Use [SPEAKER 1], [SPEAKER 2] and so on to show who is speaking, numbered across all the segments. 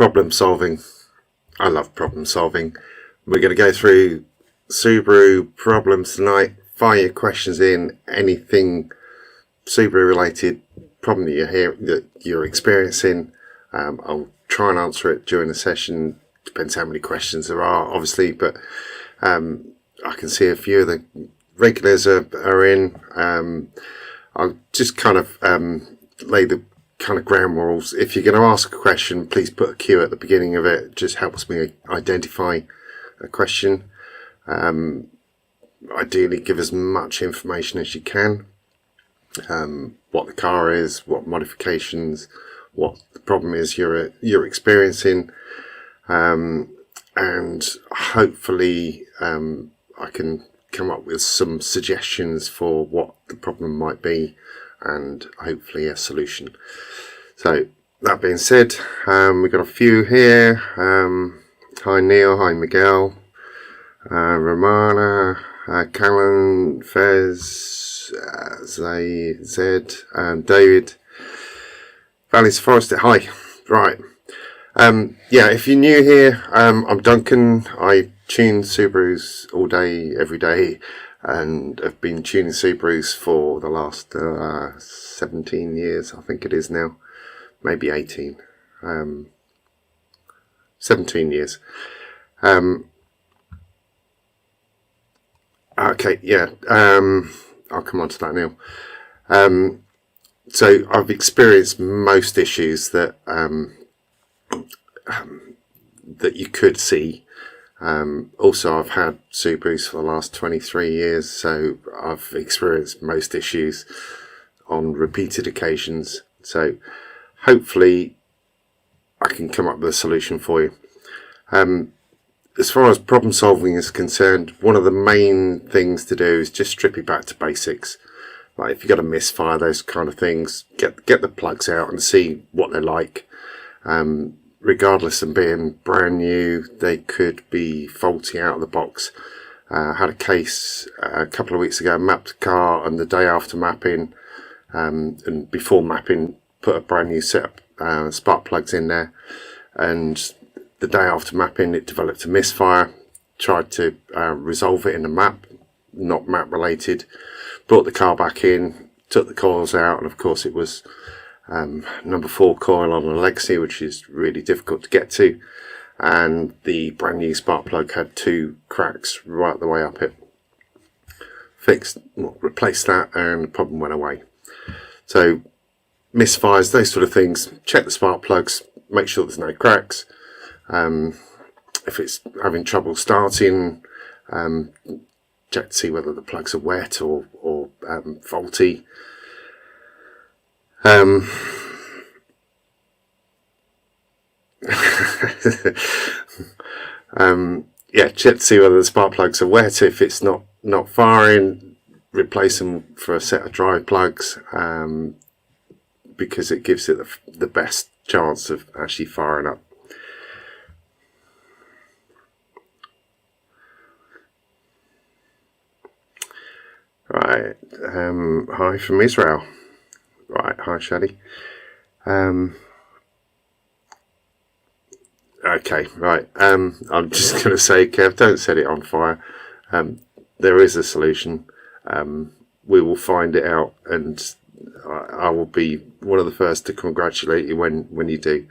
[SPEAKER 1] Problem solving. I love problem solving. We're going to go through Subaru problems tonight. Fire your questions in, anything Subaru related problem that you're experiencing. I'll try and answer it during the session. Depends how many questions there are, obviously, but I can see a few of the regulars are in. I'll just kind of lay the kind of ground rules. If you're going to ask a question, please put a Q at the beginning of it. It just helps me identify a question. Ideally, give as much information as you can. What the car is, what modifications, what the problem is you're experiencing, and hopefully I can come up with some suggestions for what the problem might be, and hopefully a solution. So that being said, we've got a few here. Hi Neil, hi Miguel, Romana, Callan, Fez, Zed, David, Valleys Forest. Hi. Right. Yeah, if you're new here, I'm Duncan. I tune Subarus all day, every day, and have been tuning Subarus for the last 17 years, I think it is now. Maybe 18. 17 years. Okay, yeah. I'll come on to that now. So I've experienced most issues that that you could see. Also, I've had Subarus for the last 23 years, so I've experienced most issues on repeated occasions. So hopefully I can come up with a solution for you. As far as problem solving is concerned, one of the main things to do is just strip it back to basics. Like if you've got a misfire, those kind of things, get the plugs out and see what they're like. Regardless of being brand new, they could be faulty out of the box. I had a case a couple of weeks ago, mapped the car, and the day after mapping and before mapping, put a brand new set of spark plugs in there, and the day after mapping it developed a misfire. Tried to resolve it in the map, not map related. Brought the car back in, took the coils out, and of course it was number 4 coil on a Legacy, which is really difficult to get to, and the brand new spark plug had 2 cracks right the way up it. Replaced that, and the problem went away. So misfires, those sort of things, check the spark plugs, make sure there's no cracks. If it's having trouble starting, check to see whether the plugs are wet or faulty. Yeah, check to see whether the spark plugs are wet. If it's not firing, replace them for a set of dry plugs, because it gives it the best chance of actually firing up. Right, hi from Israel. Right, hi Shadi. Okay, right. I'm just going to say, Kev, don't set it on fire. There is a solution. We will find it out, and I will be one of the first to congratulate you when you do.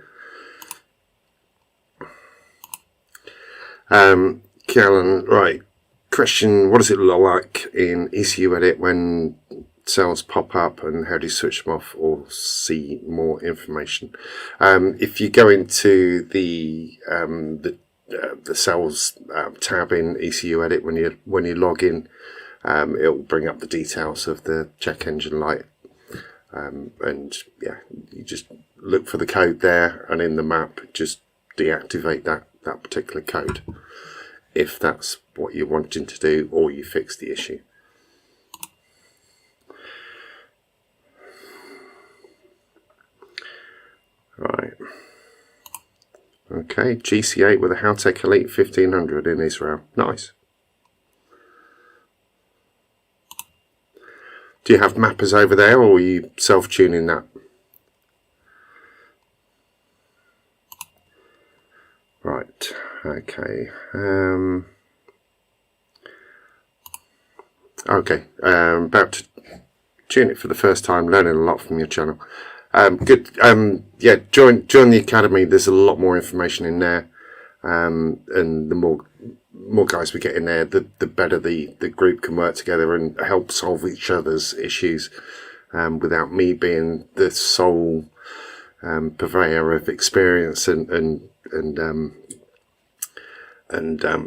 [SPEAKER 1] Callan, right. Question, what does it look like in ECU Edit when cells pop up, and how do you switch them off or see more information? If you go into the cells tab in ECU Edit when you log in, it will bring up the details of the check engine light, and yeah, you just look for the code there, and in the map just deactivate that particular code if that's what you're wanting to do, or you fix the issue. Right. Okay, GC8 with a Haltech Elite 1500 in Israel. Nice. Do you have mappers over there, or are you self-tuning that? Right, okay. Okay, about to tune it for the first time, learning a lot from your channel. Good. Yeah, join the academy. There's a lot more information in there, and the more guys we get in there, the better the group can work together and help solve each other's issues, without me being the sole purveyor of experience and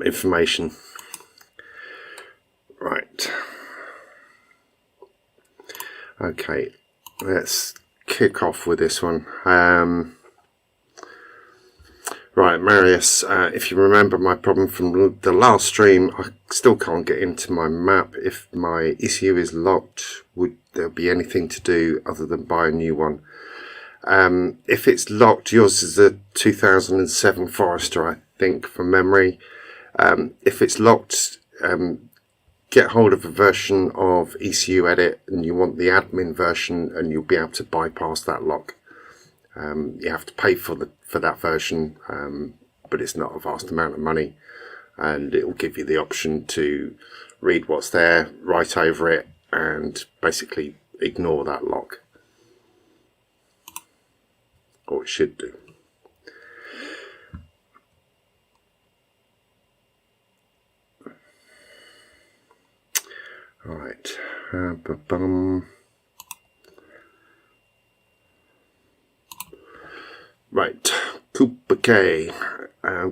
[SPEAKER 1] information. Right. Okay, let's kick off with this one. Right, Marius, if you remember my problem from the last stream, I still can't get into my map. If my ECU is locked, would there be anything to do other than buy a new one? If it's locked, yours is a 2007 Forester, I think, from memory. If it's locked, get hold of a version of ECU Edit, and you want the admin version, and you'll be able to bypass that lock. You have to pay for that version, but it's not a vast amount of money, and it will give you the option to read what's there, write over it, and basically ignore that lock, or it should do. Right. Right, Cooper K.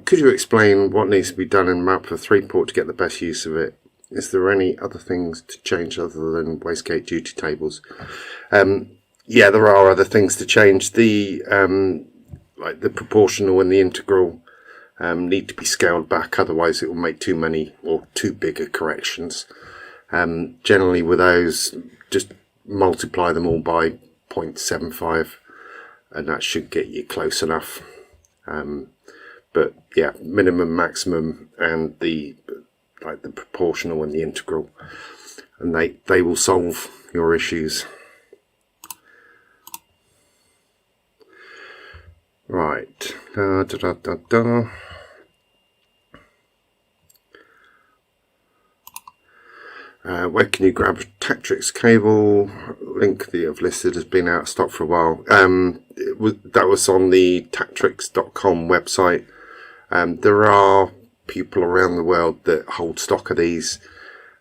[SPEAKER 1] Could you explain what needs to be done in map for 3-port to get the best use of it? Is there any other things to change other than wastegate duty tables? Yeah, there are other things to change. The like the proportional and the integral need to be scaled back, otherwise it will make too many or too big a corrections. Generally with those, just multiply them all by 0.75. and that should get you close enough. But yeah, minimum, maximum, and the proportional and the integral, and they will solve your issues. Right. Where can you grab a Tactrix cable? Link that I've listed has been out of stock for a while. That was on the Tactrix.com website. There are people around the world that hold stock of these.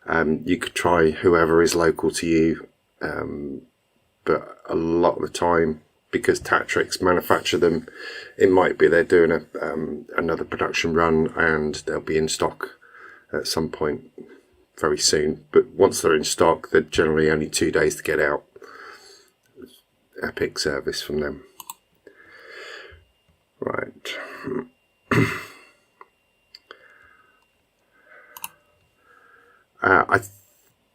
[SPEAKER 1] You could try whoever is local to you, but a lot of the time, because Tactrix manufacture them, it might be they're doing another production run and they'll be in stock at some point very soon. But once they're in stock, they're generally only 2 days to get out. Epic service from them. Right.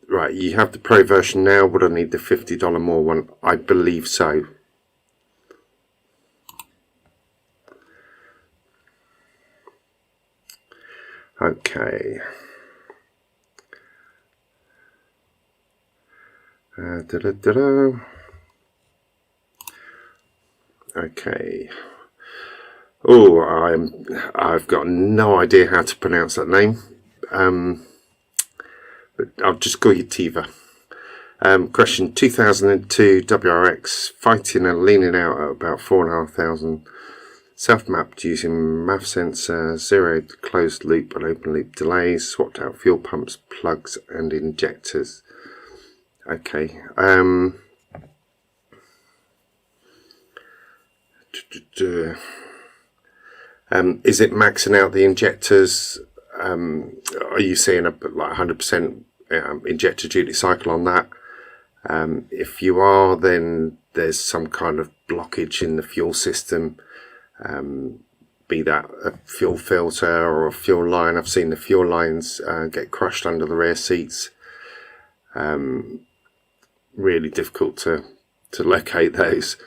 [SPEAKER 1] Right, you have the Pro version now. Would I need the $50 more one? I believe so. Okay. Okay. Oh, I've got no idea how to pronounce that name. But I'll just call you Tiva. Question: 2002 WRX, fighting and leaning out at about 4,500. Self-mapped using MAF sensor, zeroed closed loop and open loop delays, swapped out fuel pumps, plugs and injectors. Okay. Is it maxing out the injectors? Are you seeing a like 100% injector duty cycle on that? If you are, then there's some kind of blockage in the fuel system. Be that a fuel filter or a fuel line. I've seen the fuel lines get crushed under the rear seats. Really difficult to locate those.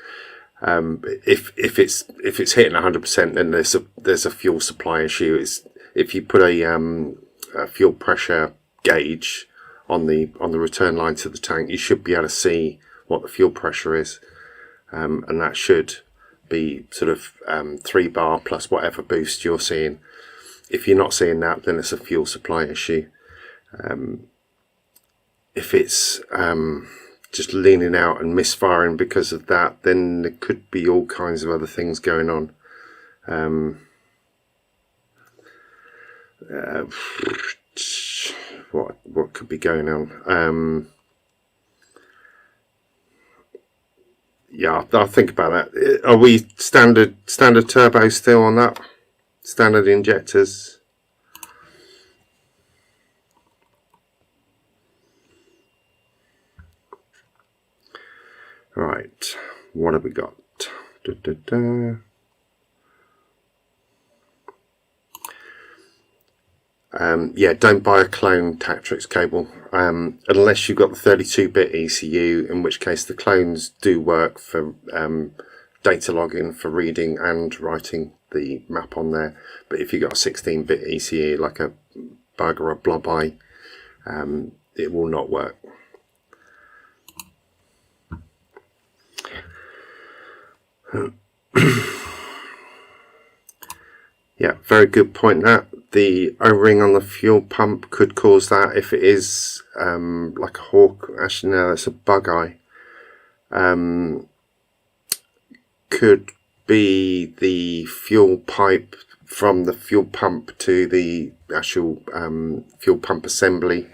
[SPEAKER 1] If it's hitting 100%, then there's a fuel supply issue. If you put a fuel pressure gauge on the return line to the tank, you should be able to see what the fuel pressure is, and that should be sort of 3 bar plus whatever boost you're seeing. If you're not seeing that, then it's a fuel supply issue. If it's just leaning out and misfiring because of that, then there could be all kinds of other things going on. What could be going on? Yeah, I'll think about that. Are we standard turbo still on that? Standard injectors? Right, what have we got? Yeah, don't buy a clone Tactrix cable unless you've got the 32-bit ECU, in which case the clones do work for data logging, for reading and writing the map on there. But if you've got a 16-bit ECU like a Bug or a Blob Eye, it will not work. Yeah, very good point. That the O-ring on the fuel pump could cause that if it is like a hawk. Actually, no, that's a Bug Eye. Could be the fuel pipe from the fuel pump to the actual fuel pump assembly.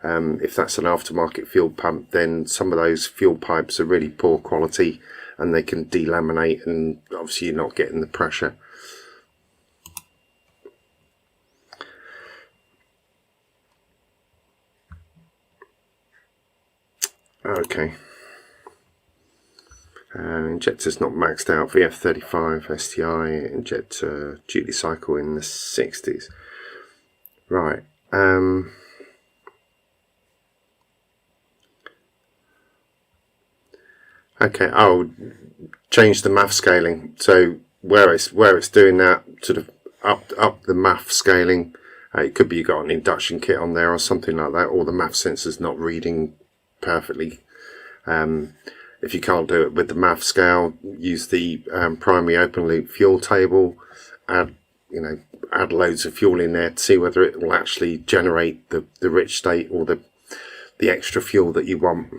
[SPEAKER 1] If that's an aftermarket fuel pump, then some of those fuel pipes are really poor quality and they can delaminate, and obviously you're not getting the pressure. Okay. Injector's not maxed out. VF35 STI injector duty cycle in the 60s. Right. Okay. I'll change the MAF scaling. So where it's doing that, sort of up the MAF scaling. It could be you got an induction kit on there or something like that, or the MAF sensor's not reading perfectly. If you can't do it with the MAF scale, use the primary open loop fuel table. Add loads of fuel in there to see whether it will actually generate the rich state or the extra fuel that you want.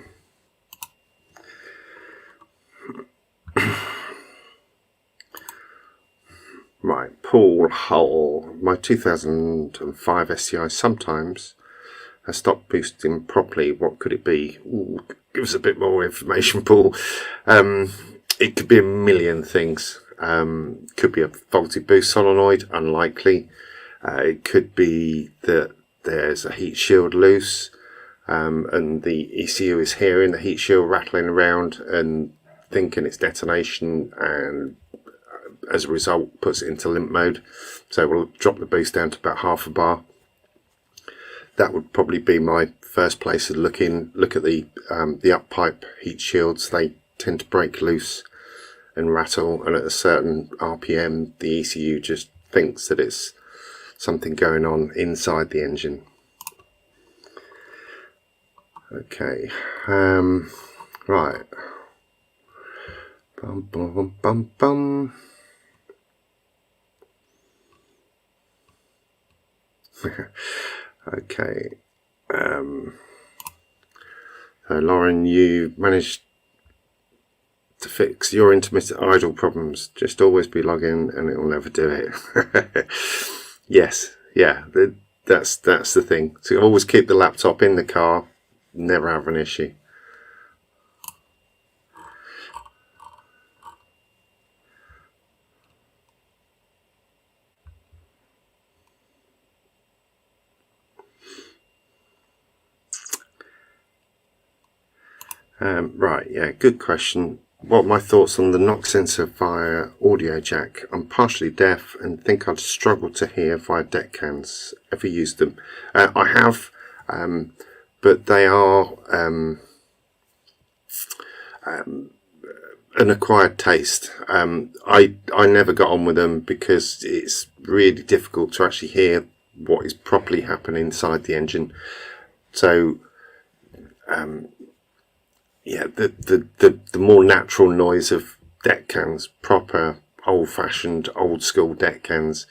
[SPEAKER 1] Right, Paul Hull. My 2005 STI sometimes has stopped boosting properly. What could it be? Ooh, give us a bit more information, Paul. It could be a million things. Could be a faulty boost solenoid, unlikely. It could be that there's a heat shield loose, and the ECU is hearing the heat shield rattling around and thinking it's detonation, and as a result puts it into limp mode. So we'll drop the boost down to about half a bar. That would probably be my first place to look at the up pipe heat shields. They tend to break loose and rattle, and at a certain RPM the ECU just thinks that it's something going on inside the engine. Okay, right. Bum, bum, bum, bum, bum. Okay. So Lauren, you managed to fix your intermittent idle problems. Just always be logging and it will never do it. Yes, yeah, that's the thing. So always keep the laptop in the car, never have an issue. Right, yeah, good question. What are my thoughts on the knock sensor via audio jack? I'm partially deaf and think I'd struggle to hear via deck cans. Ever used them? I have, but they are an acquired taste. I never got on with them because it's really difficult to actually hear what is properly happening inside the engine. So yeah, the more natural noise of deck cans, proper old-fashioned, old-school deck cans,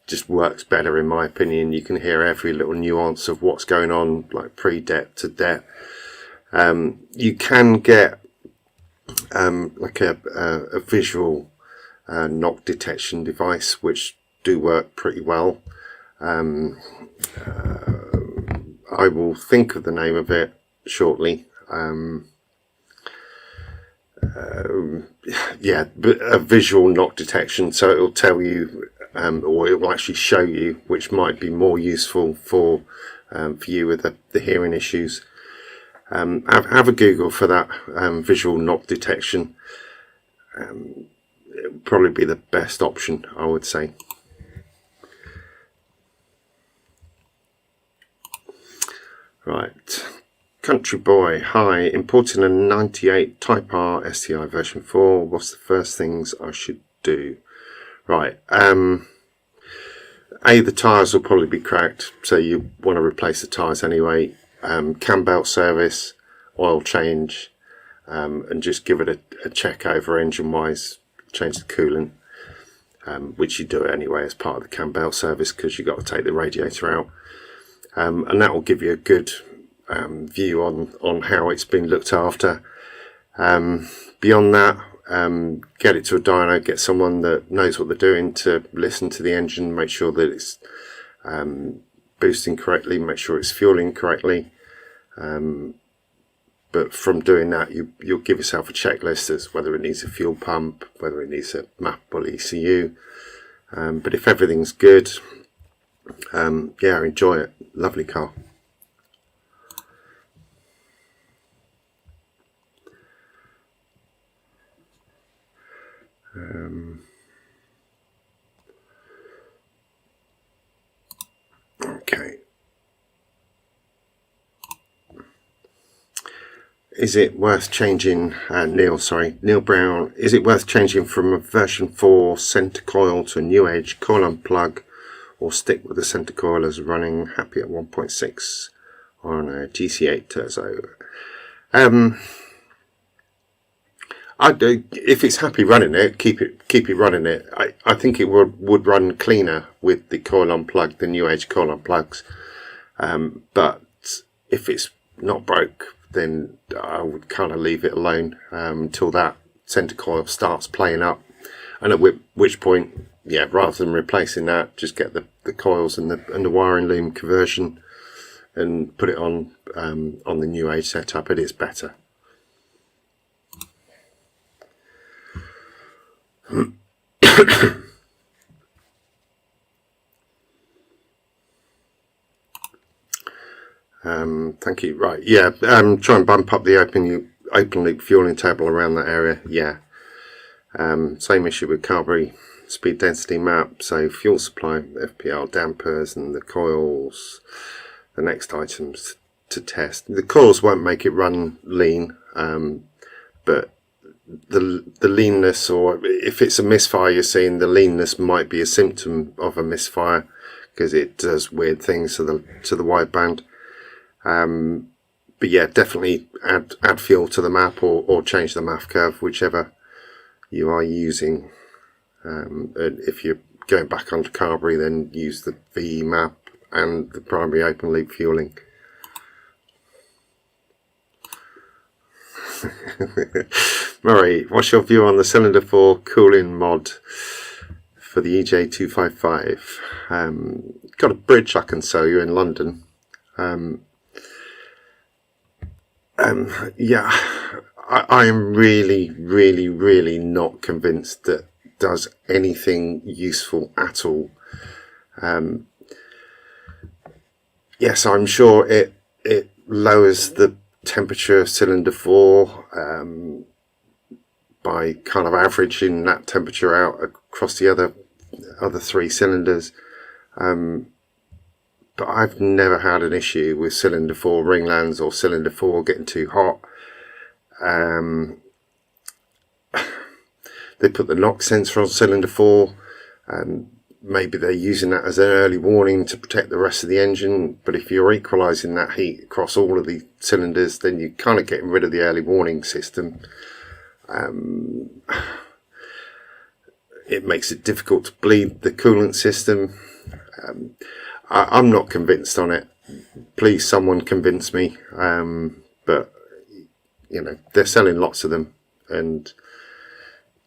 [SPEAKER 1] just works better in my opinion. You can hear every little nuance of what's going on, like pre-det to det. You can get like a visual knock detection device, which do work pretty well. I will think of the name of it shortly. Yeah, but a visual knock detection, so it will tell you, or it will actually show you, which might be more useful for you with the hearing issues. Have a Google for that visual knock detection. It would probably be the best option, I would say. Right, Country Boy, hi, importing a 98 Type R STI version 4, what's the first things I should do? Right, the tyres will probably be cracked, so you want to replace the tyres anyway. Cam belt service, oil change, and just give it a check over engine wise, change the coolant, which you do anyway as part of the cam belt service because you've got to take the radiator out. And that will give you a good view on how it's been looked after. Beyond that, get it to a dyno, get someone that knows what they're doing to listen to the engine, make sure that it's boosting correctly, make sure it's fueling correctly. But from doing that, you'll give yourself a checklist as whether it needs a fuel pump, whether it needs a mappable ECU. But if everything's good, yeah, enjoy it. Lovely car. Okay. Is it worth changing, Neil Brown, is it worth changing from a version 4 centre coil to a new age coil unplug, or stick with the centre coil as running happy at 1.6 on a GC8 Terzo? If it's happy running it, keep it running it. I think it would run cleaner with the coil unplugged, the new age coil unplugs. But if it's not broke, then I would kind of leave it alone until that centre coil starts playing up, and at which point, yeah, rather than replacing that, just get the coils and the wiring loom conversion and put it on the new age setup. It is better. Thank you. Right, yeah, try and bump up the open loop fueling table around that area. Yeah, same issue with Carberry speed density map. So fuel supply, FPL, dampers, and the coils, the next items to test. The coils won't make it run lean, but the leanness, or if it's a misfire you're seeing, the leanness might be a symptom of a misfire because it does weird things to the wideband. But yeah, definitely add fuel to the map or change the MAF curve, whichever you are using. And if you're going back onto Carberry, then use the VE map and the primary open loop fueling. Murray, what's your view on the cylinder 4 cooling mod for the EJ255? Got a bridge I can sell you in London. Yeah, I am really not convinced that does anything useful at all. Yes, I'm sure it lowers the temperature of cylinder 4 by kind of averaging that temperature out across the other 3 cylinders. But I've never had an issue with cylinder 4 ringlands or cylinder 4 getting too hot. They put the knock sensor on cylinder 4, and maybe they're using that as an early warning to protect the rest of the engine. But if you're equalising that heat across all of the cylinders, then you're kind of getting rid of the early warning system. It makes it difficult to bleed the coolant system. I'm not convinced on it. Please, someone convince me. But you know, they're selling lots of them, and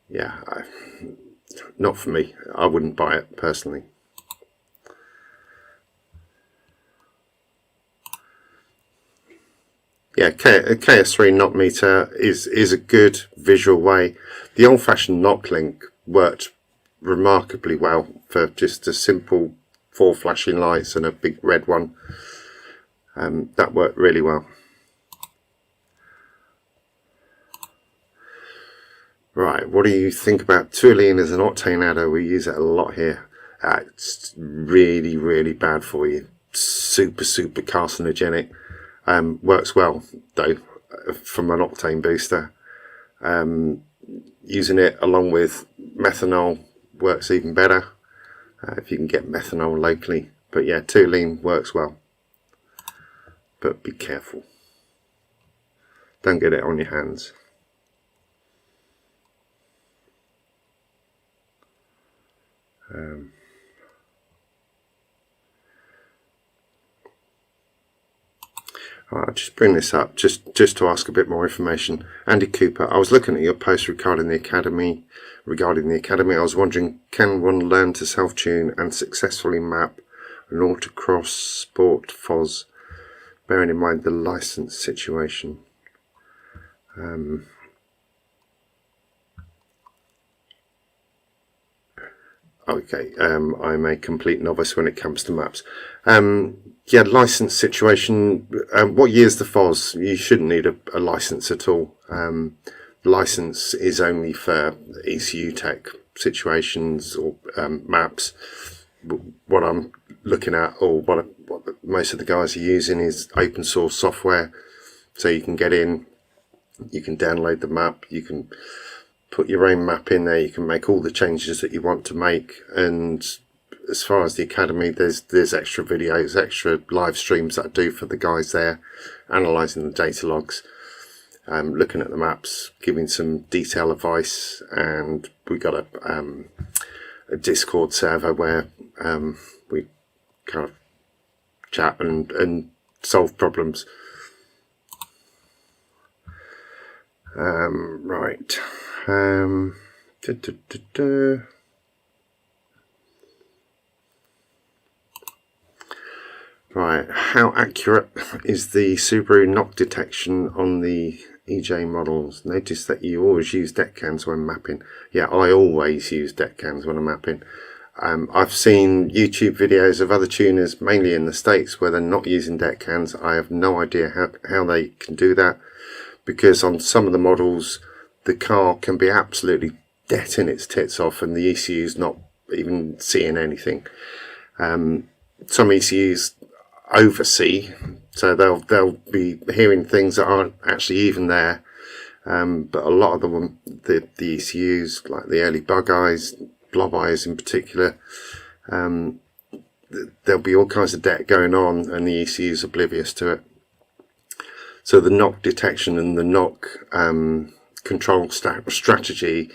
[SPEAKER 1] yeah, not for me. I wouldn't buy it personally. Yeah, KS3 knock meter is a good visual way. The old-fashioned knock link worked remarkably well for just a simple 4 flashing lights and a big red one. That worked really well. Right, what do you think about toluene as an octane adder? We use it a lot here. It's really, really bad for you. Super carcinogenic. Works well though from an octane booster. Using it along with methanol works even better if you can get methanol locally. But yeah, toluene works well, but be careful, don't get it on your hands. I'll just bring this up just to ask a bit more information. Andy Cooper, I was looking at your post regarding the academy. I was wondering, can one learn to self-tune and successfully map an autocross sport FOS, bearing in mind the license situation? Okay, I'm a complete novice when it comes to maps. Yeah, license situation. What year's the FOS? You shouldn't need a license at all. License is only for ECU tech situations or maps. What I'm looking at, or what most of the guys are using, is open source software. So you can get in, you can download the map, you can put your own map in there, you can make all the changes that you want to make. And as far as the academy, there's extra videos, extra live streams that I do for the guys there, analysing the data logs, looking at the maps, giving some detailed advice. And we got a Discord server where we kind of chat and solve problems. Right. Right, how accurate is the Subaru knock detection on the EJ models? Notice that you always use deck cans when mapping. Yeah, I always use deck cans when I'm mapping. I've seen YouTube videos of other tuners, mainly in the States, where they're not using deck cans. I have no idea how they can do that, because on some of the models the car can be absolutely detting its tits off and the ECU's not even seeing anything. Some ECUs oversee, so they'll be hearing things that aren't actually even there. But a lot of them, the ECUs, like the early bug eyes, blob eyes in particular, there'll be all kinds of debt going on and the ECU's oblivious to it. So the knock detection and the knock control strategy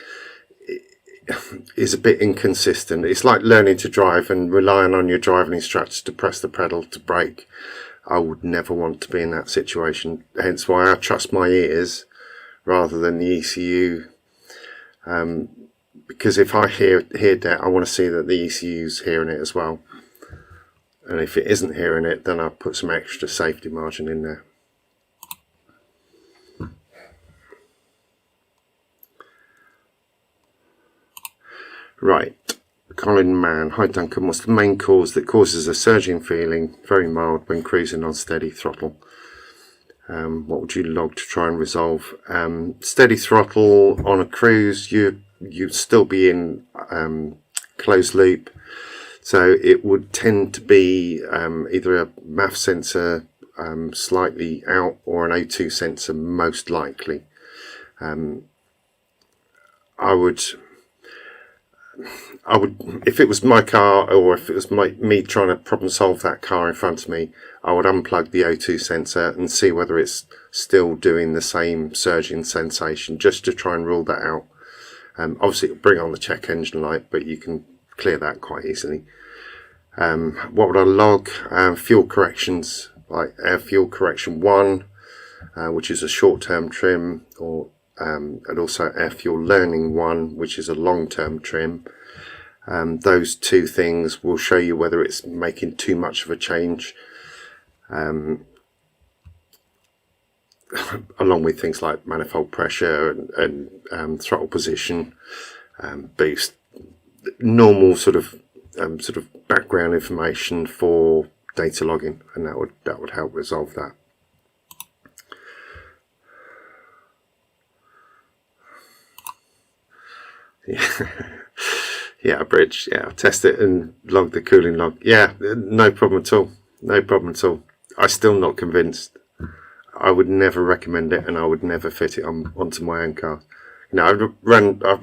[SPEAKER 1] is a bit inconsistent. It's like learning to drive and relying on your driving instructor to press the pedal to brake. I would never want to be in that situation, hence why I trust my ears rather than the ECU, because if I hear that, I want to see that the ECU's hearing it as well, and if it isn't hearing it, then I'll put some extra safety margin in there. Right, Colin Mann. Hi Duncan, what's the main cause that causes a surging feeling, very mild, when cruising on steady throttle? What would you log to try and resolve? Steady throttle on a cruise, you'd still be in closed loop, so it would tend to be either a MAF sensor slightly out or an O2 sensor most likely. I would I would, if it was my car, or if it was me trying to problem solve that car in front of me, I would unplug the O2 sensor and see whether it's still doing the same surging sensation, just to try and rule that out. Obviously, it'll bring on the check engine light, but you can clear that quite easily. What would I log? Fuel corrections, like air fuel correction 1, which is a short-term trim, and also air fuel learning 1, which is a long-term trim. Those two things will show you whether it's making too much of a change, along with things like manifold pressure and throttle position, boost, normal sort of background information for data logging, and that would help resolve that. Yeah, bridge. Yeah, I'll test it and log the cooling log. Yeah, no problem at all. No problem at all. I'm still not convinced. I would never recommend it, and I would never fit it onto my own car. You know, I've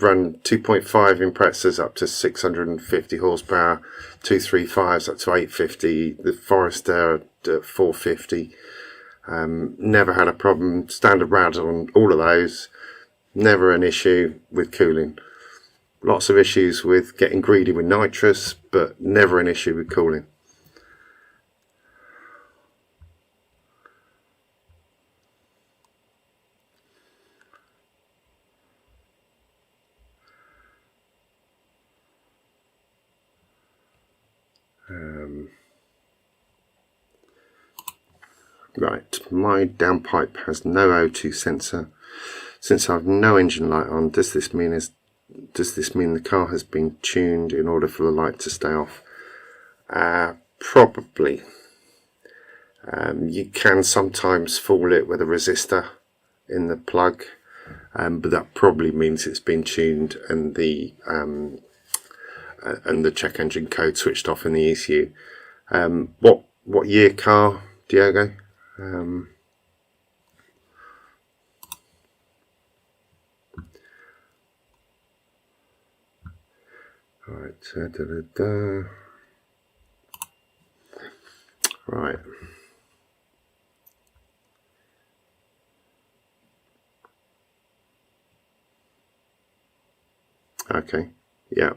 [SPEAKER 1] run 2.5 Imprezas up to 650 horsepower, 235s up to 850, the Forester at 450. Never had a problem. Standard rads on all of those. Never an issue with cooling. Lots of issues with getting greedy with nitrous, but never an issue with cooling. Right, my downpipe has no O2 sensor. Since I have no engine light on, does this mean the car has been tuned in order for the light to stay off? Probably. You can sometimes fool it with a resistor in the plug, but that probably means it's been tuned and the check engine code switched off in the ECU. What year car, Diogo? Right, right. Okay, yeah.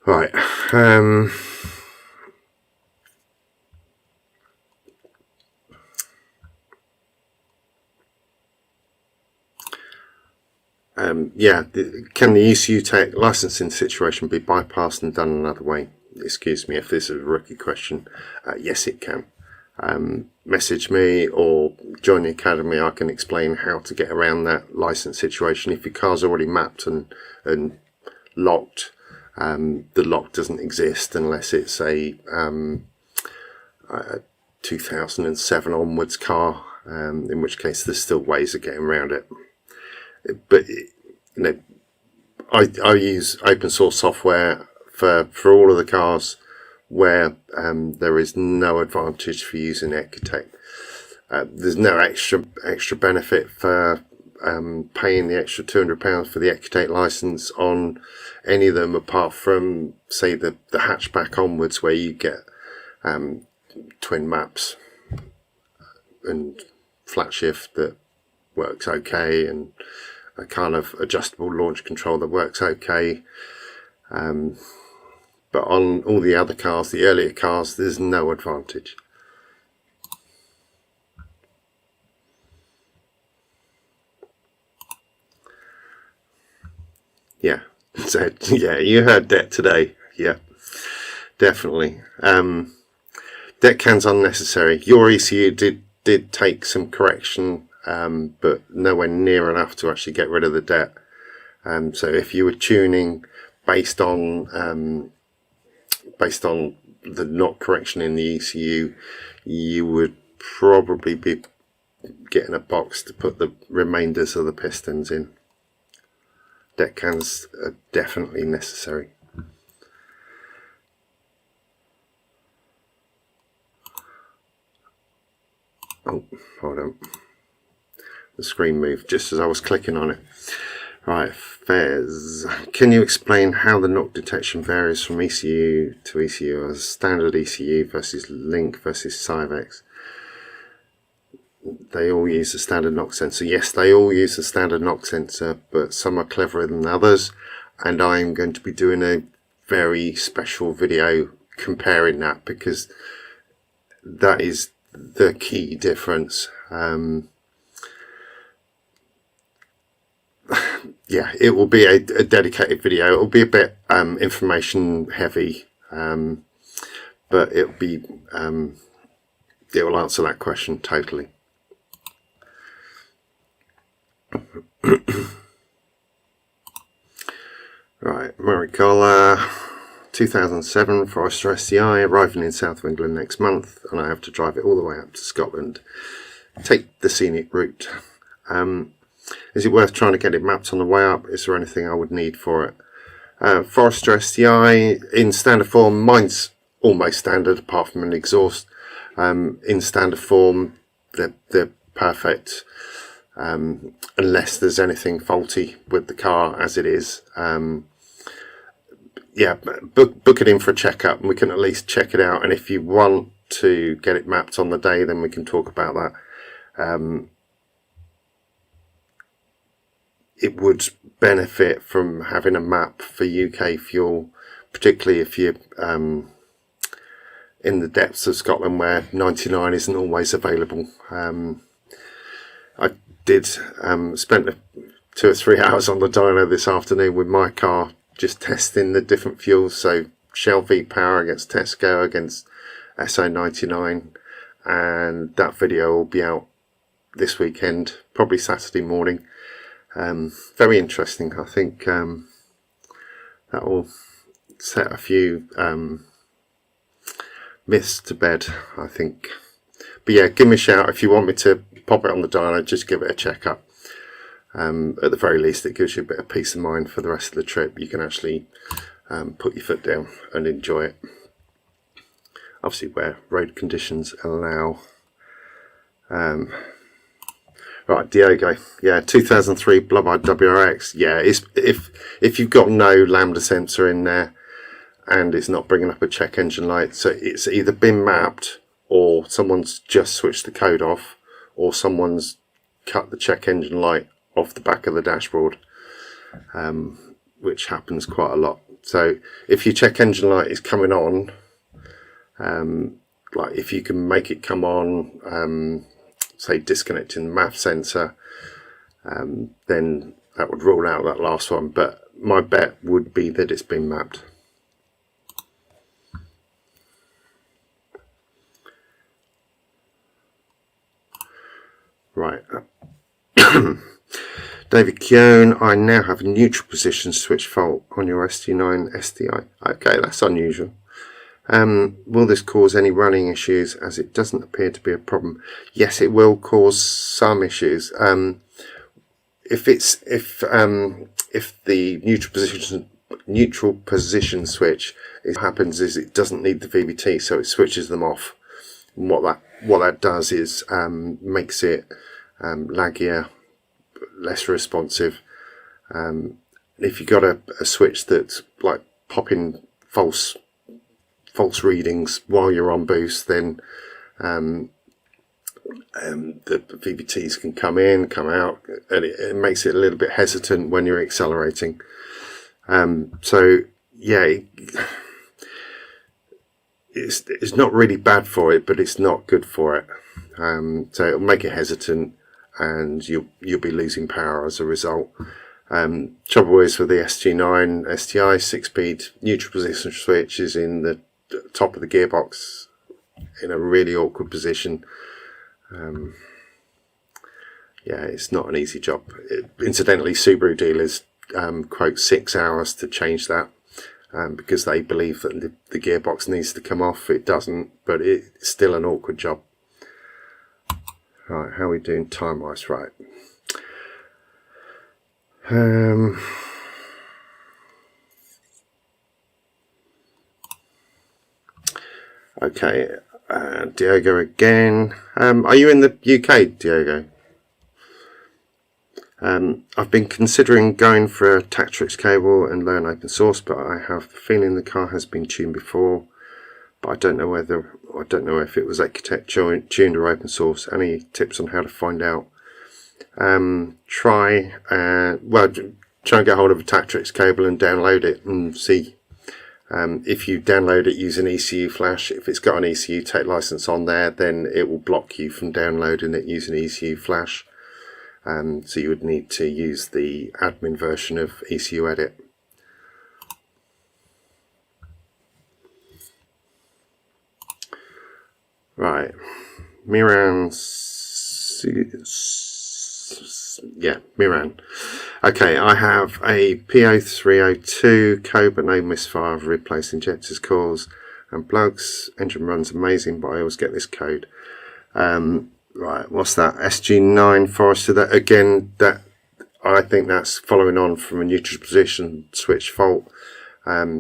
[SPEAKER 1] Right. Yeah, can the ECU tech licensing situation be bypassed and done another way? Excuse me if this is a rookie question. Yes, it can. Message me or join the academy. I can explain how to get around that license situation. If your car's already mapped and locked, the lock doesn't exist unless it's a 2007 onwards car, in which case there's still ways of getting around it. But you know, I use open source software for all of the cars where there is no advantage for using Ecotec. There's no extra benefit for paying the extra £200 for the Ecotec license on any of them, apart from say the hatchback onwards, where you get twin maps and flat shift that works okay, and a kind of adjustable launch control that works okay. But on all the other cars, the earlier cars, there's no advantage. Yeah, so yeah, you heard debt today. Yeah, definitely. Debt can's unnecessary. Your ECU did take some correction, but nowhere near enough to actually get rid of the debt. So if you were tuning based on the not correction in the ECU, you would probably be getting a box to put the remainders of the pistons in. Deck cans are definitely necessary. Oh, hold on. The screen moved just as I was clicking on it. Right, Fez, can you explain how the knock detection varies from ECU to ECU as standard ECU versus Link versus Cyvex? They all use the standard knock sensor. Yes, they all use the standard knock sensor, but some are cleverer than others, and I'm going to be doing a very special video comparing that, because that is the key difference. Yeah, it will be a dedicated video. It will be a bit information heavy, but it'll be it will answer that question totally. Right, Maricola, 2007 Forester STI, arriving in south of England next month, and I have to drive it all the way up to Scotland. Take the scenic route. Is it worth trying to get it mapped on the way up? Is there anything I would need for it? Forester STI in standard form. Mine's almost standard apart from an exhaust. In standard form, they're perfect, unless there's anything faulty with the car as it is. Yeah, book it in for a checkup and we can at least check it out, and if you want to get it mapped on the day, then we can talk about that. It would benefit from having a map for UK fuel, particularly if you're in the depths of Scotland where 99 isn't always available. I did spent 2 or 3 hours on the dyno this afternoon with my car, just testing the different fuels. So Shell V-Power against Tesco against SO99, and that video will be out this weekend, probably Saturday morning. Very interesting. I think that will set a few myths to bed, I think. But yeah, give me a shout if you want me to pop it on the dyno. Just give it a check up. At the very least, it gives you a bit of peace of mind for the rest of the trip. You can actually put your foot down and enjoy it, obviously where road conditions allow. Right, Diogo, yeah, 2003 Blob-eyed WRX. Yeah, if you've got no lambda sensor in there and it's not bringing up a check engine light, so it's either been mapped or someone's just switched the code off, or someone's cut the check engine light off the back of the dashboard, which happens quite a lot. So if your check engine light is coming on, like if you can make it come on, say disconnecting the MAF sensor, then that would rule out that last one, but my bet would be that it's been mapped. Right. David Keown, I now have a neutral position switch fault on your ST9 STI. Okay, that's unusual. Will this cause any running issues, as it doesn't appear to be a problem? Yes, it will cause some issues. If the neutral position switch, what happens is it doesn't need the VVT, so it switches them off. And what that does is makes it laggier, less responsive. If you've got a switch that's like popping false readings while you're on boost, then the VVTs can come in, come out, and it makes it a little bit hesitant when you're accelerating. So yeah, it's not really bad for it, but it's not good for it. So it'll make it hesitant, and you'll be losing power as a result. Trouble is with the SG9 STI 6-speed neutral position switch is in the top of the gearbox in a really awkward position. Yeah, it's not an easy job. Incidentally, Subaru dealers quote 6 hours to change that, because they believe that the gearbox needs to come off. It doesn't, but it's still an awkward job. Right, how are we doing time wise? Right. Okay, Diogo again. Are you in the UK, Diogo? I've been considering going for a Tactrix cable and learn open source, but I have the feeling the car has been tuned before, but I don't know if it was Architect tuned or open source. Any tips on how to find out? Try and get hold of a Tactrix cable and download it and see. If you download it using ECU Flash, if it's got an ECU Tech license on there, then it will block you from downloading it using ECU Flash. So you would need to use the admin version of ECU Edit. Right, Miran. Okay, I have a P0302 code but no misfire. I've replaced injectors, coils and plugs. Engine runs amazing, but I always get this code. Right, what's that? SG9 Forester. That again, that I think that's following on from a neutral position switch fault.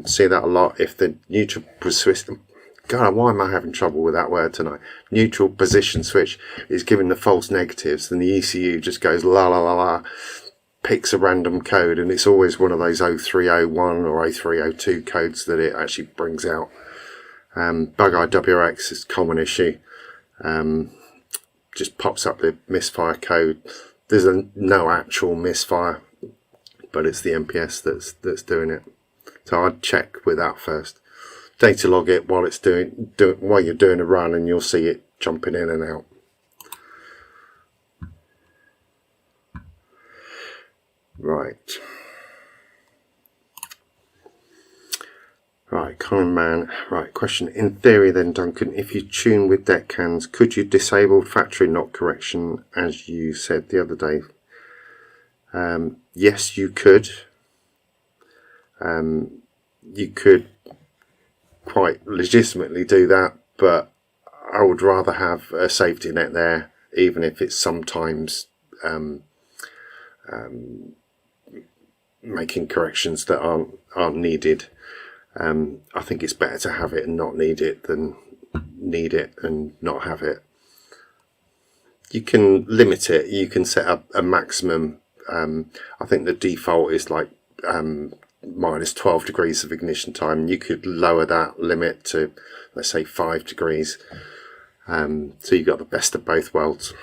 [SPEAKER 1] See that a lot. If the neutral position, God, why am I having trouble with that word tonight? Neutral position switch is giving the false negatives, then the ECU just goes la la la la, picks a random code, and it's always one of those 0301 or 0302 codes that it actually brings out. Bug-eye WRX is a common issue. Just pops up the misfire code. There's no actual misfire, but it's the MPS that's doing it. So I'd check with that first. Data log it while it's while you're doing a run, and you'll see it jumping in and out. Right. Right, Colin Man. Right, question. In theory then, Duncan, if you tune with deck cans, could you disable factory knock correction as you said the other day? Yes, you could. You could quite legitimately do that, but I would rather have a safety net there, even if it's sometimes making corrections that aren't needed. I think it's better to have it and not need it than need it and not have it. You can limit it. You can set up a maximum. I think the default is like minus 12 degrees of ignition time. You could lower that limit to, let's say, 5 degrees. So you've got the best of both worlds.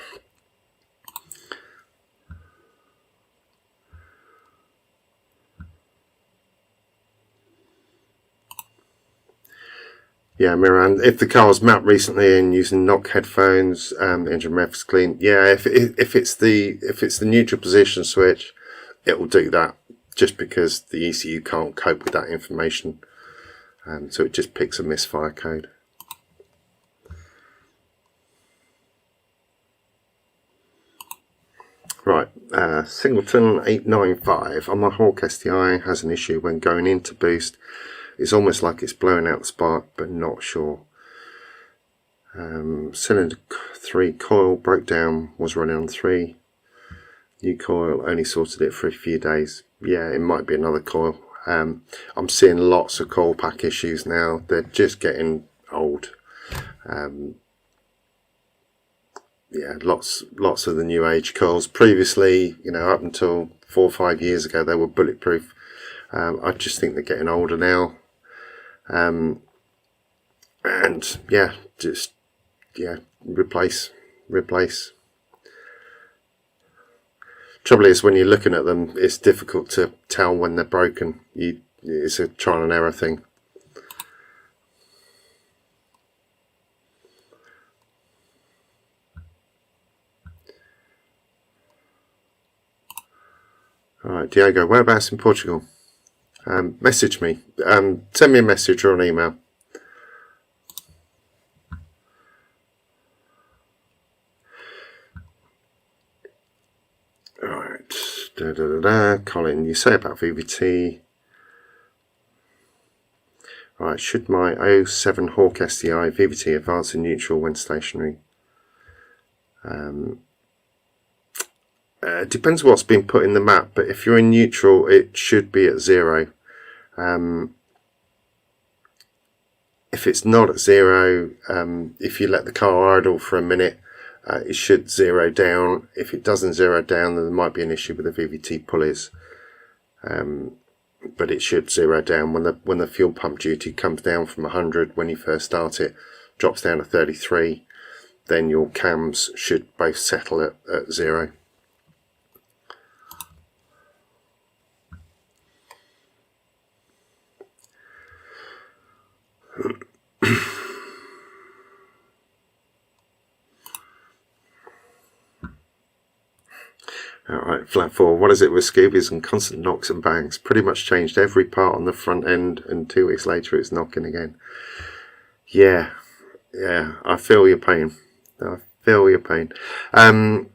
[SPEAKER 1] Yeah, Miran, if the car was mapped recently and using knock headphones, the engine ref is clean. Yeah, if it's the neutral position switch, it will do that, just because the ECU can't cope with that information. So it just picks a misfire code. Right, Singleton 895 on my Hawk STI has an issue when going into boost. It's almost like it's blowing out the spark, but not sure. Cylinder 3 coil broke down, was running on 3. New coil, only sorted it for a few days. Yeah, it might be another coil. I'm seeing lots of coil pack issues now. They're just getting old. Yeah, lots of the new age coils. Previously, up until 4 or 5 years ago, they were bulletproof. I just think they're getting older now. And yeah, replace. Trouble is, when you're looking at them, it's difficult to tell when they're broken. It's a trial and error thing. Alright, Diego, whereabouts in Portugal? Message me. Send me a message or an email. Alright. Colin, you say about VVT. Alright, should my 07 Hawk STI VVT advance in neutral when stationary? Depends what's been put in the map, but if you're in neutral, it should be at 0. If it's not at 0, if you let the car idle for a minute, it should zero down. If it doesn't zero down, then there might be an issue with the VVT pulleys. But it should zero down when the fuel pump duty comes down from 100 when you first start it, drops down to 33. Then your cams should both settle at 0. Alright, flat 4. What is it with Scoobies and constant knocks and bangs? Pretty much changed every part on the front end, and 2 weeks later it's knocking again. Yeah, I feel your pain. I feel your pain. I don't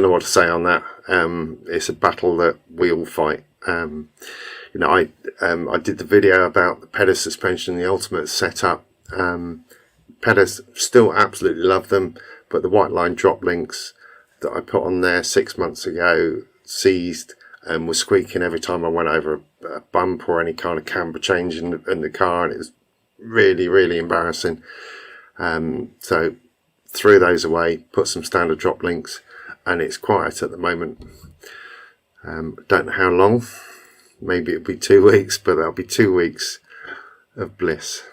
[SPEAKER 1] know what to say on that. It's a battle that we all fight. You know, I did the video about the PEDA suspension, the ultimate setup. PEDAs, still absolutely love them, but the white line drop links that I put on there 6 months ago seized and was squeaking every time I went over a bump or any kind of camber change in the car, and it was really, really embarrassing. So threw those away, put some standard drop links, and it's quiet at the moment. Don't know how long. Maybe it'll be 2 weeks, but that'll be 2 weeks of bliss.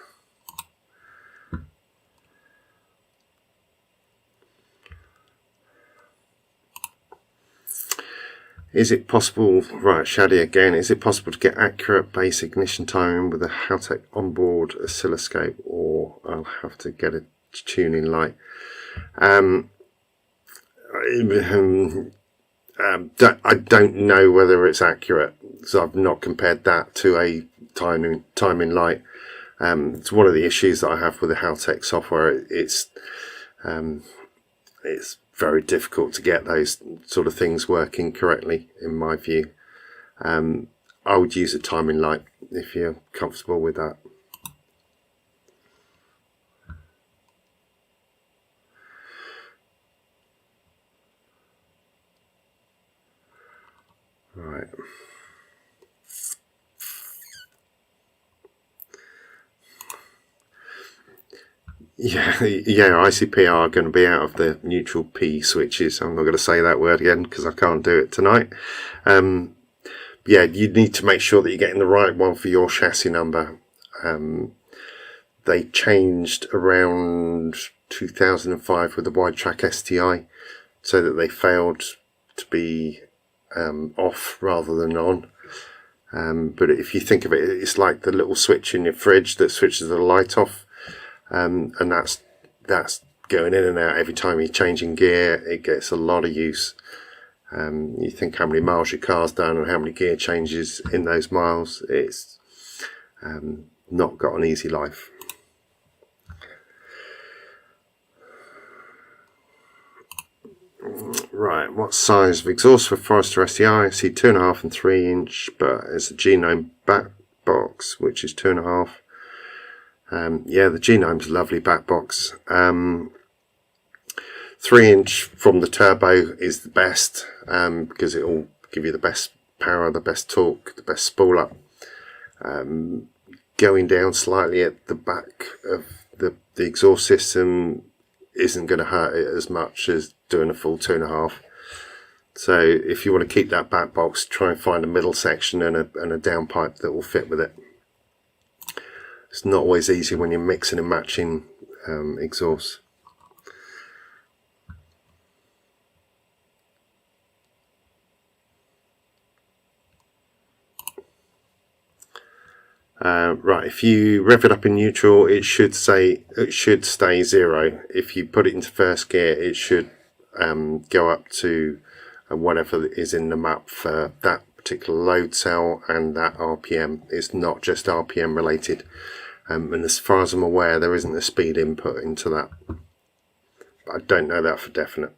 [SPEAKER 1] Is it possible, right, Shadi again, is it possible to get accurate base ignition timing with a Haltech onboard oscilloscope, or I'll have to get a tuning light? I don't know whether it's accurate, so I've not compared that to a timing light. It's one of the issues that I have with the Haltech software. It's very difficult to get those sort of things working correctly, in my view. I would use a timing light if you're comfortable with that. Right. Yeah, ICP are going to be out of the neutral P switches. I'm not going to say that word again because I can't do it tonight. Yeah, you need to make sure that you're getting the right one for your chassis number. They changed around 2005 with the wide track STI, so that they failed to be off rather than on. But if you think of it, it's like the little switch in your fridge that switches the light off. And that's going in and out every time you're changing gear. It gets a lot of use. You think how many miles your car's done and how many gear changes in those miles. It's not got an easy life. Right, what size of exhaust for Forester STI? I see 2.5 and 3 inch, but it's a Genome back box, which is 2.5. Yeah, the Genome's a lovely back box. 3 inch from the turbo is the best, because it will give you the best power, the best torque, the best spool up. Going down slightly at the back of the exhaust system isn't going to hurt it as much as doing a full 2.5. So if you want to keep that back box, try and find a middle section and a downpipe that will fit with it. It's not always easy when you're mixing and matching exhausts. Right, if you rev it up in neutral, it should stay 0. If you put it into first gear, it should go up to whatever is in the map for that particular load cell and that RPM. It's not just RPM related. And as far as I'm aware, there isn't a speed input into that. But I don't know that for definite.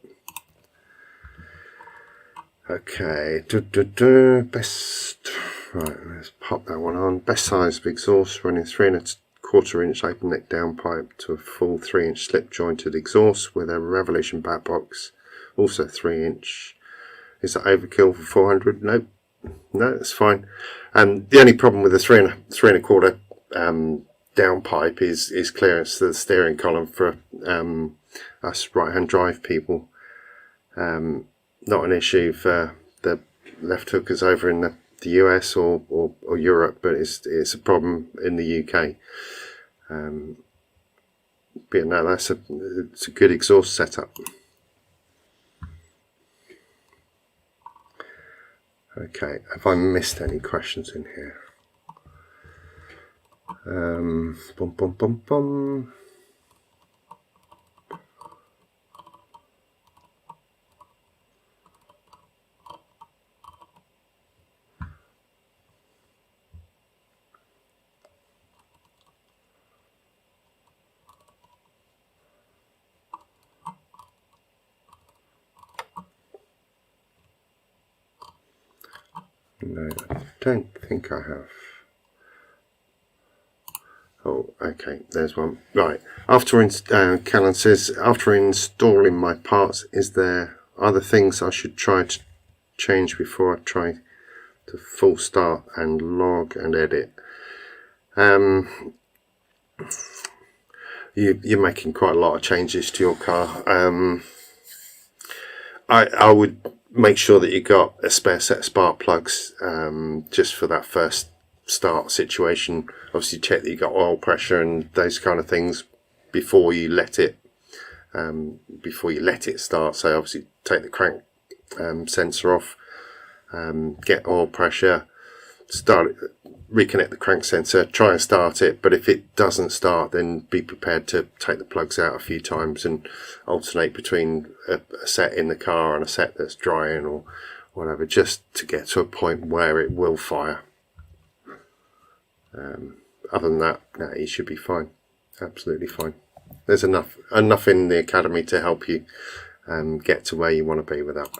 [SPEAKER 1] Okay, best. Right, let's pop that one on. Best size of exhaust, running 3.25 inch open neck downpipe to a full 3 inch slip jointed exhaust with a Revolution back box, also 3 inch. Is that overkill for 400? Nope, no, it's fine. The only problem with the 3.25 downpipe is clearance to the steering column for us right-hand drive people. Not an issue for the left hookers over in the US or Europe, but it's a problem in the UK. But no, it's a good exhaust setup. Okay, have I missed any questions in here? Bum, bum, bum, bum. No, I don't think I have. Oh, okay, there's one. Right, Callan says, after installing my parts, is there other things I should try to change before I try to full start and log and edit? You're making quite a lot of changes to your car. I would make sure that you got a spare set of spark plugs, just for that first start situation. Obviously check that you got oil pressure and those kind of things before you let it start. So obviously take the crank sensor off, get oil pressure, reconnect the crank sensor, try and start it, but if it doesn't start, then be prepared to take the plugs out a few times and alternate between a set in the car and a set that's drying or whatever, just to get to a point where it will fire. Other than that, no, you should be fine, absolutely fine. There's enough in the academy to help you get to where you want to be with that.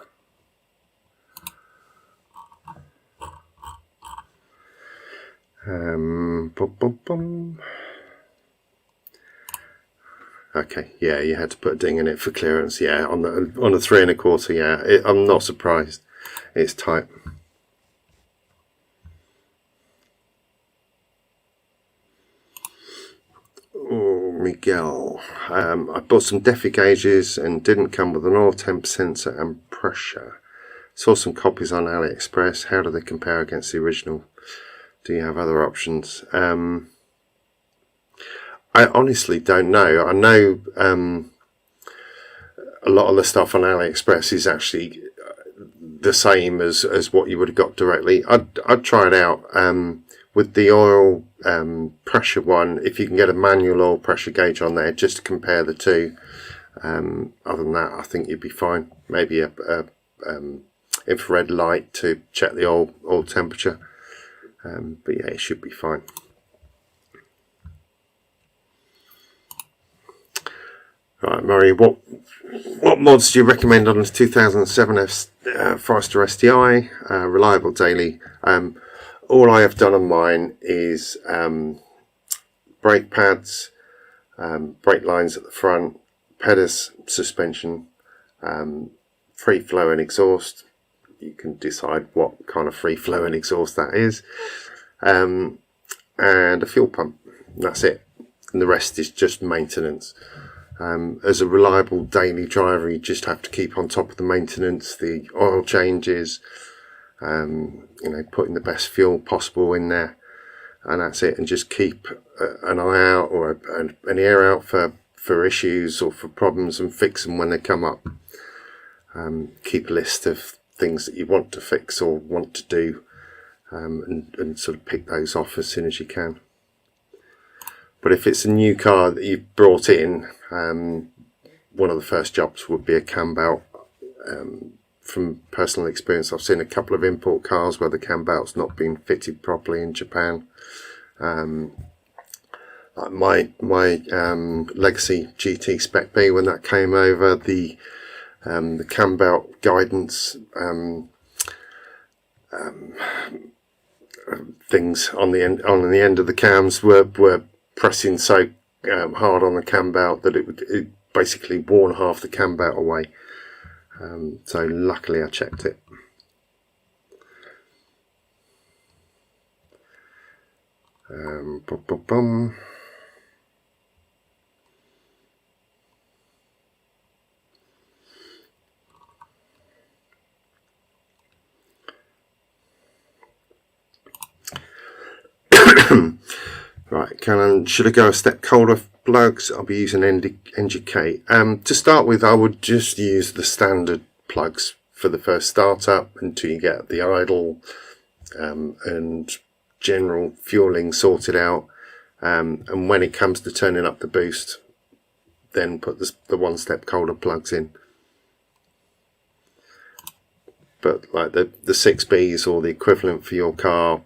[SPEAKER 1] Okay, yeah, you had to put a ding in it for clearance. Yeah, on the 3 1/4. Yeah, I'm not surprised. It's tight. Oh, Miguel, I bought some Defi gauges and didn't come with an oil temp sensor and pressure. Saw some copies on AliExpress. How do they compare against the original? Do you have other options? I honestly don't know. I know a lot of the stuff on AliExpress is actually the same as what you would have got directly. I'd try it out with the oil pressure one. If you can get a manual oil pressure gauge on there, just to compare the two. Other than that, I think you'd be fine. Maybe a infrared light to check the oil temperature. But yeah, it should be fine. Right, Murray, what mods do you recommend on the 2007 Forester STI? Reliable daily. All I have done on mine is brake pads, brake lines at the front, PEDAS suspension, free flowing exhaust. You can decide what kind of free flowing exhaust that is, and a fuel pump. That's it, and the rest is just maintenance. As a reliable daily driver, you just have to keep on top of the maintenance, the oil changes, putting the best fuel possible in there, and that's it. And just keep an eye out or an ear out for issues or for problems and fix them when they come up. Keep a list of things that you want to fix or want to do, and sort of pick those off as soon as you can. But if it's a new car that you've brought in, one of the first jobs would be a cam belt. From personal experience, I've seen a couple of import cars where the cam belt's not been fitted properly in Japan. Like my Legacy GT Spec B, when that came over, the cam belt guidance things on the end of the cams were pressing so hard on the cam belt that it basically worn half the cam belt away. So luckily I checked it. Right, should I go a step colder for plugs? I'll be using NGK. To start with, I would just use the standard plugs for the first startup until you get the idle and general fueling sorted out. And when it comes to turning up the boost, then put the one step colder plugs in. But like the 6Bs or the equivalent for your car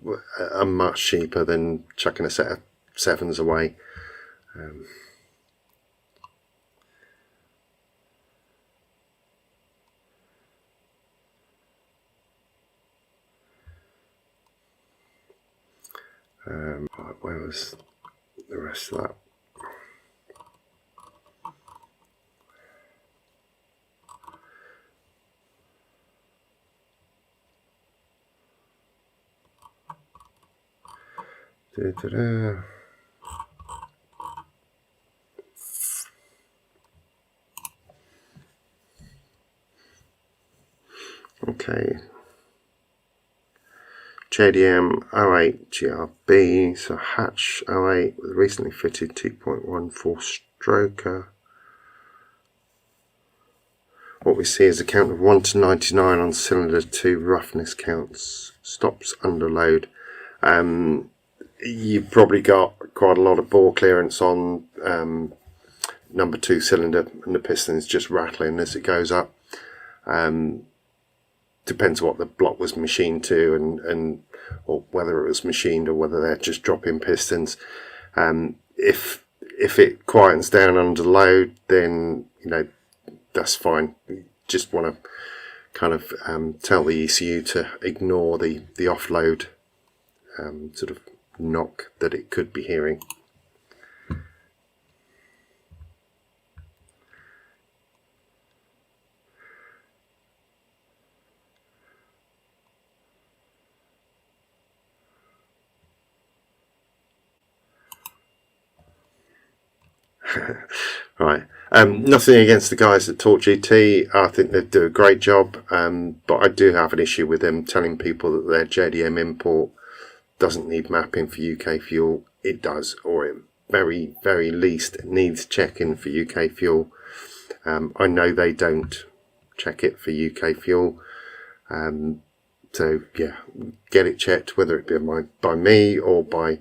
[SPEAKER 1] are much cheaper than chucking a set of 7s away. Where was the rest of that? Da-da-da. Okay. JDM 08 GRB, so hatch 08 with a recently fitted 2.14 stroker. What we see is a count of 1 to 99 on cylinder 2 roughness counts. Stops under load. You've probably got quite a lot of bore clearance on number 2 cylinder, and the piston is just rattling as it goes up. Depends what the block was machined to, and or whether it was machined or whether they're just drop-in pistons. If it quietens down under load, then that's fine. You just want to kind of tell the ECU to ignore the offload sort of knock that it could be hearing. Right. Nothing against the guys at Torque GT. I think they do a great job, but I do have an issue with them telling people that their JDM import doesn't need mapping for UK fuel. It does, or at very, very least needs checking for UK fuel. I know they don't check it for UK fuel. So yeah, get it checked, whether it be by me or by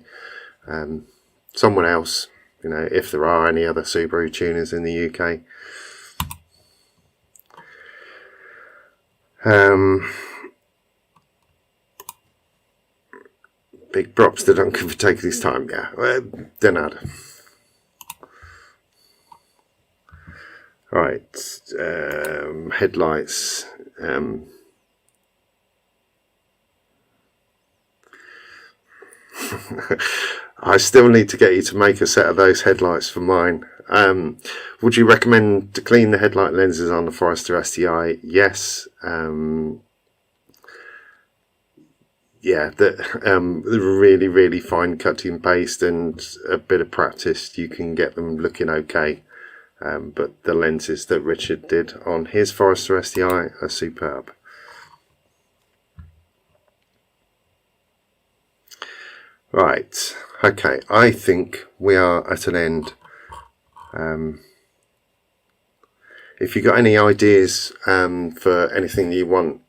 [SPEAKER 1] someone else. If there are any other Subaru tuners in the UK. Big props to Duncan for taking his time. Yeah, de nada. Right, headlights. I still need to get you to make a set of those headlights for mine. Would you recommend to clean the headlight lenses on the Forester STI? Yes. Yeah, the really, really fine cutting paste and a bit of practice, you can get them looking okay. But the lenses that Richard did on his Forester STI are superb. Right, okay, I think we are at an end. If you've got any ideas for anything you want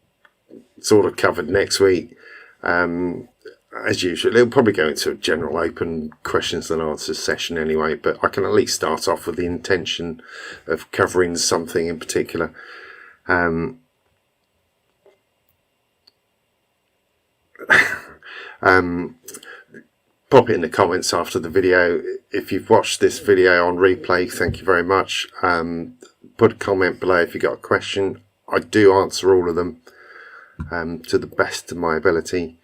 [SPEAKER 1] sort of covered next week, as usual, it'll probably go into a general open questions and answers session anyway, but I can at least start off with the intention of covering something in particular. Pop it in the comments after the video. If you've watched this video on replay, thank you very much. Put a comment below if you've got a question. I do answer all of them to the best of my ability.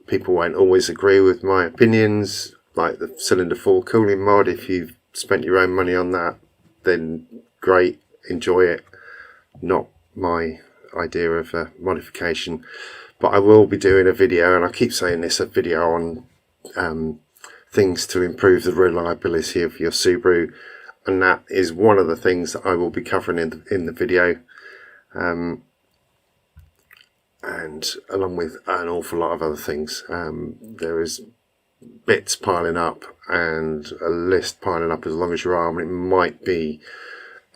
[SPEAKER 1] People won't always agree with my opinions, like the cylinder 4 cooling mod. If you've spent your own money on that, then great, enjoy it. Not my idea of a modification. But I will be doing a video, and I keep saying this, a video on things to improve the reliability of your Subaru, and that is one of the things that I will be covering in the video, and along with an awful lot of other things. There is bits piling up and a list piling up as long as your arm. It might be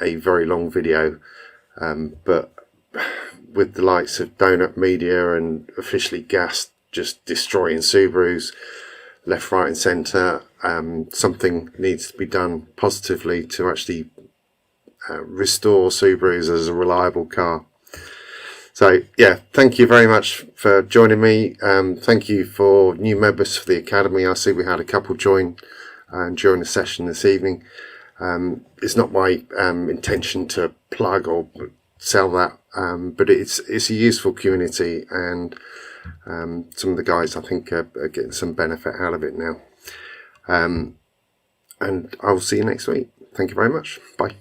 [SPEAKER 1] a very long video, but with the likes of Donut Media and Officially Gassed just destroying Subarus left, right and centre, something needs to be done positively to actually restore Subarus as a reliable car. So yeah, thank you very much for joining me. Thank you for new members for the Academy. I see we had a couple join during the session this evening. It's not my intention to plug or sell that, but it's a useful community, and some of the guys I think are getting some benefit out of it now. And I will see you next week. Thank you very much. Bye.